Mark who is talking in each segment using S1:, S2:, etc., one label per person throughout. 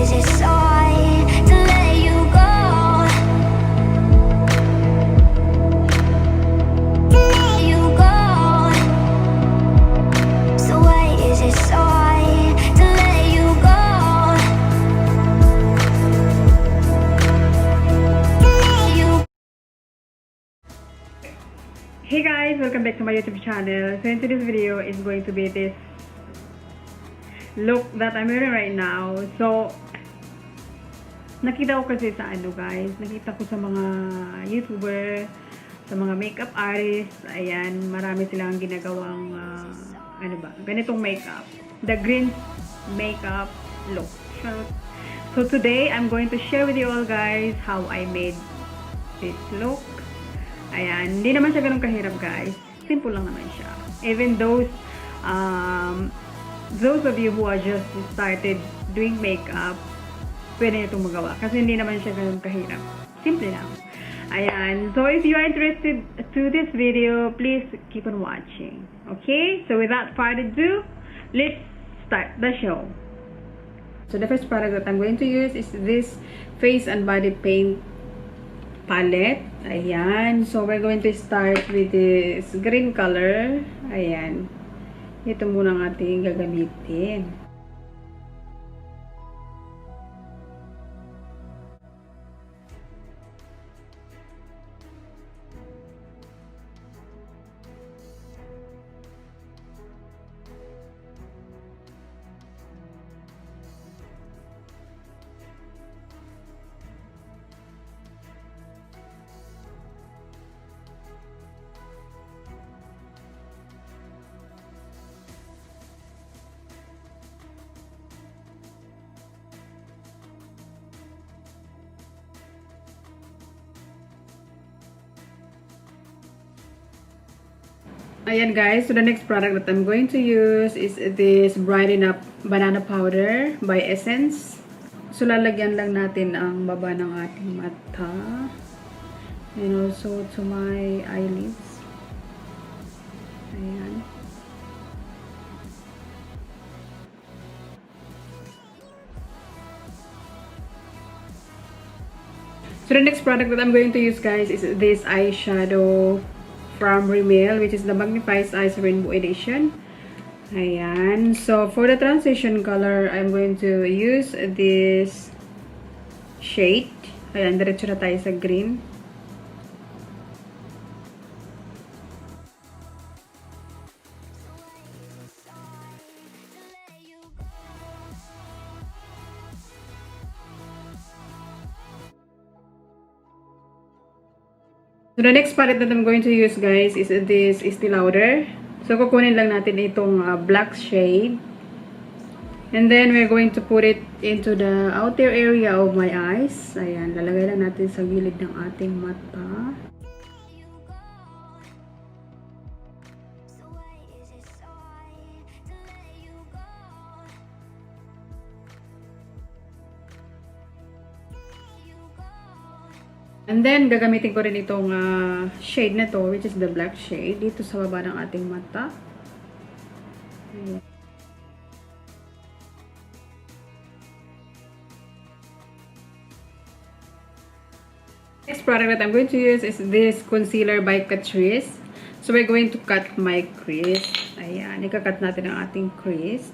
S1: Hey guys, welcome back to my YouTube channel. So in today's video is going to be this look that I'm wearing right now. So nakita ko kasi sa guys, nakita ko sa mga YouTuber, sa mga makeup artists, ayan, marami silang ginagawang ganitong makeup. The Grinch makeup look. So today I'm going to share with you all guys how I made this look. Ayan, hindi naman siya ganun kahirap guys. Simple lang naman siya. Even those of you who are just started doing makeup, pwede nyo itong magawa. Kasi hindi naman siya ganun kahirap. Simple lang. Ayan. So if you are interested to this video, please keep on watching. Okay? So without further ado, let's start the show. So the first product that I'm going to use is this face and body paint palette. Ayan. So, we're going to start with this green color. Ayan. Ito muna ang ating gagamitin. Ayan guys, so the next product that I'm going to use is this Brighten Up Banana Powder by Essence. So lalagyan lang natin ang baba ng ating mata and also to my eyelids. Ayan. So the next product that I'm going to use guys is this eyeshadow from Rimmel, which is the Magnifies Eyes Rainbow Edition. Ayan. So, for the transition color, I'm going to use this shade. Ayan, diretso na tayo sa green. So, the next palette that I'm going to use, guys, is this Estee Lauder. So, kukunin lang natin itong black shade. And then, we're going to put it into the outer area of my eyes. Ayan, lalagay lang natin sa gilid ng ating mata. And then, gagamitin ko rin itong shade na to, which is the black shade, dito sa baba ng ating mata. Ayan. Next product that I'm going to use is this concealer by Catrice. So, we're going to cut my crease. Ayan, ikakat natin ang ating crease.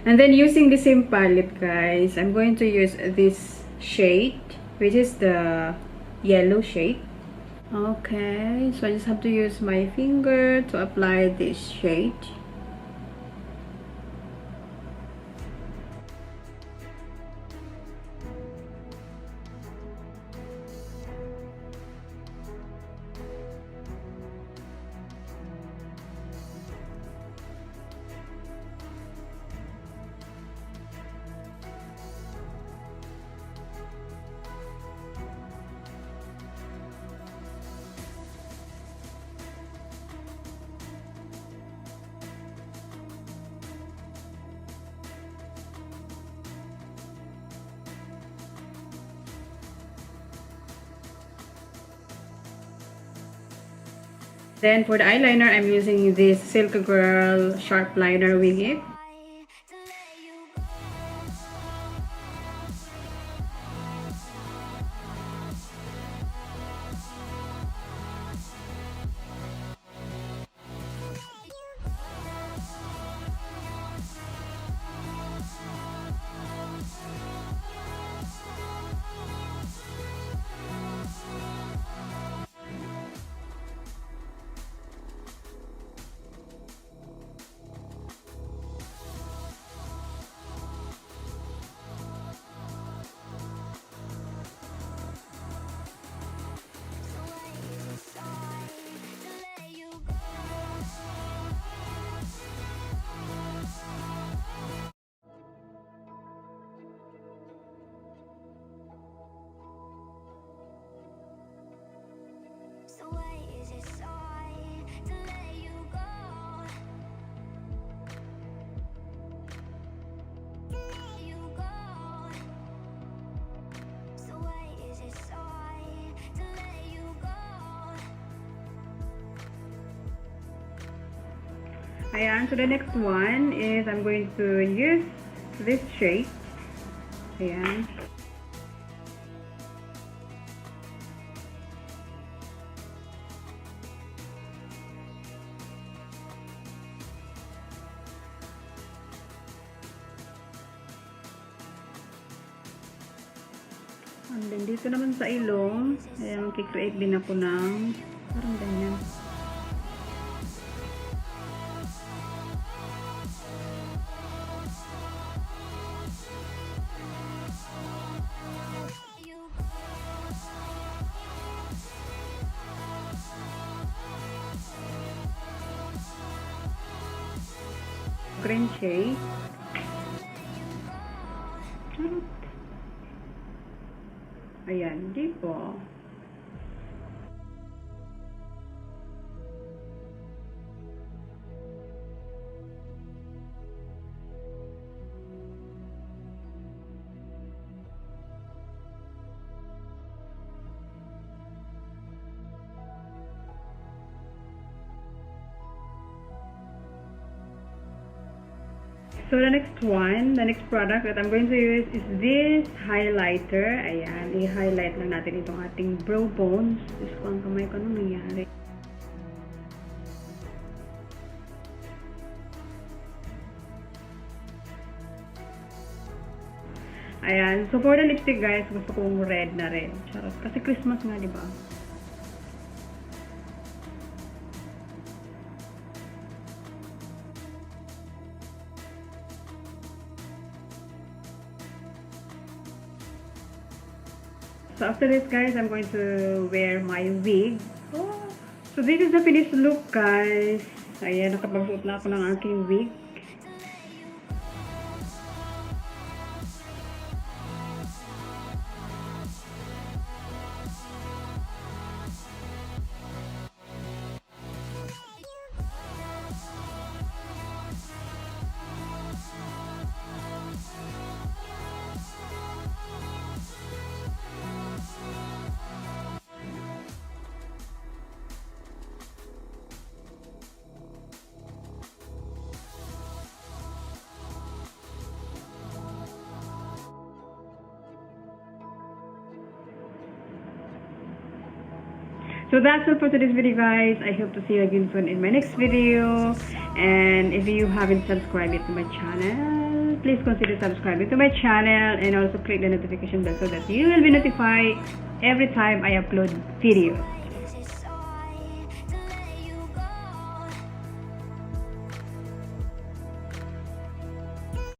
S1: And then using the same palette guys, I'm going to use this shade, which is the yellow shade. Okay, so I just have to use my finger to apply this shade. Then for the eyeliner, I'm using this Silk Girl Sharp Liner Wing It. Ayan, so the next one is I'm going to use this shade. Ayan. And then dito naman sa ilong, ayan, kikreate din ako ng parang ganyan. Grinch. Ayan, di po. So the next one, the next product that I'm going to use is this highlighter. Ayan, i-highlight lang natin itong ating brow bones. Diyos ko, ang kamay ko nung nangyari. Ayan, so for the lipstick guys, gusto kong red na red. Charot, kasi Christmas nga, di ba? So after this guys, I'm going to wear my wig. Oh. So this is the finished look guys. Ayan, nakapagsuot na ako ng aking wig. So that's all for today's video guys. I hope to see you again soon in my next video. And if you haven't subscribed yet to my channel, please consider subscribing to my channel and also click the notification bell so that you will be notified every time I upload videos.